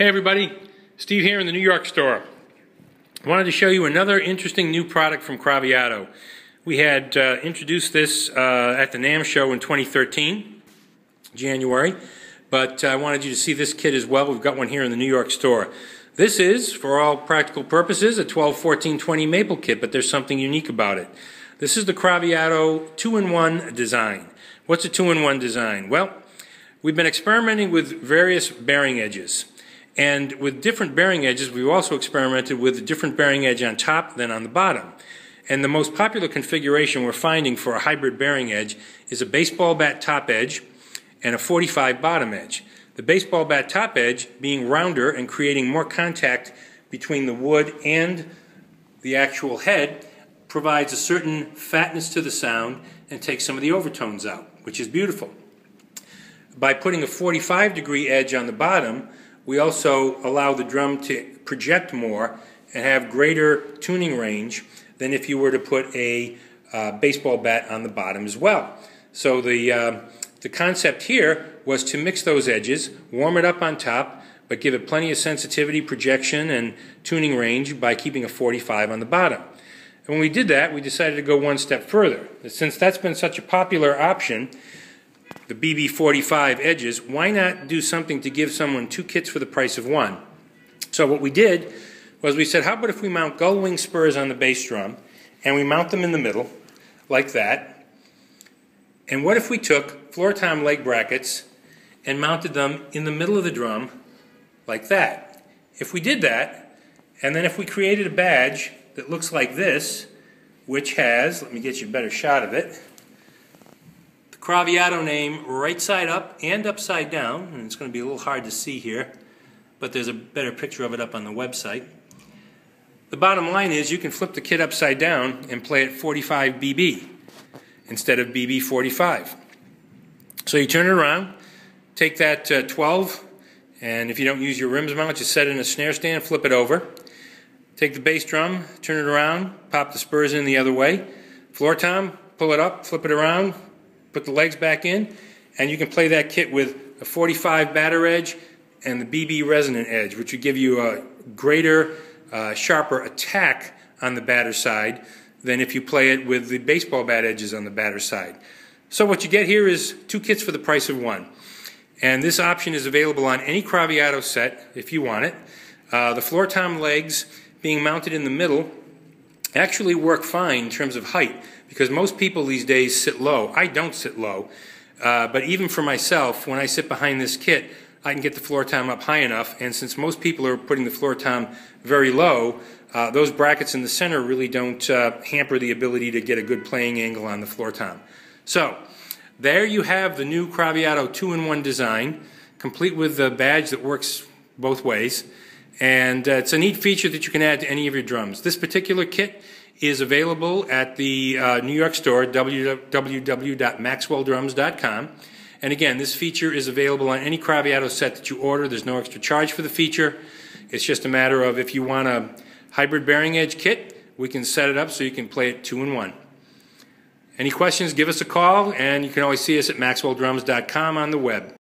Hey everybody, Steve here in the New York store. I wanted to show you another interesting new product from Craviotto. We had introduced this at the NAMM show in 2013, January, but I wanted you to see this kit as well. We've got one here in the New York store. This is, for all practical purposes, a 12, 14, 20 maple kit, but there's something unique about it. This is the Craviotto 2-in-1 design. What's a 2-in-1 design? Well, we've been experimenting with various bearing edges. And with different bearing edges, we've also experimented with a different bearing edge on top than on the bottom. And the most popular configuration we're finding for a hybrid bearing edge is a baseball bat top edge and a 45 bottom edge. The baseball bat top edge being rounder and creating more contact between the wood and the actual head provides a certain fatness to the sound and takes some of the overtones out, which is beautiful. By putting a 45-degree edge on the bottom, we also allow the drum to project more and have greater tuning range than if you were to put a baseball bat on the bottom as well. So the concept here was to mix those edges, warm it up on top, but give it plenty of sensitivity, projection, and tuning range by keeping a 45 on the bottom. And when we did that, we decided to go one step further. Since that's been such a popular option, the BB45 edges, why not do something to give someone two kits for the price of one? So what we did was we said, how about if we mount gull wing spurs on the bass drum and we mount them in the middle like that, and what if we took floor tom leg brackets and mounted them in the middle of the drum like that? If we did that, and then if we created a badge that looks like this, which has, let me get you a better shot of it, Craviotto name right side up and upside down, and it's going to be a little hard to see here, but there's a better picture of it up on the website. The bottom line is you can flip the kit upside down and play it 45 BB instead of BB 45. So you turn it around, take that 12, and if you don't use your rims mount, just set it in a snare stand, flip it over. Take the bass drum, turn it around, pop the spurs in the other way. Floor tom, pull it up, flip it around, put the legs back in, and you can play that kit with a 45 batter edge and the BB resonant edge, which would give you a greater, sharper attack on the batter side than if you play it with the baseball bat edges on the batter side. So what you get here is two kits for the price of one. And this option is available on any Craviotto set if you want it. The floor tom legs being mounted in the middle actually work fine in terms of height, because most people these days sit low. I don't sit low, but even for myself, when I sit behind this kit, I can get the floor tom up high enough, and since most people are putting the floor tom very low, those brackets in the center really don't hamper the ability to get a good playing angle on the floor tom. So, there you have the new Craviotto 2-in-1 design, complete with the badge that works both ways. And it's a neat feature that you can add to any of your drums. This particular kit is available at the New York store, www.maxwelldrums.com. And again, this feature is available on any Craviotto set that you order. There's no extra charge for the feature. It's just a matter of if you want a hybrid bearing edge kit, we can set it up so you can play it 2-in-1. Any questions, give us a call, and you can always see us at maxwelldrums.com on the web.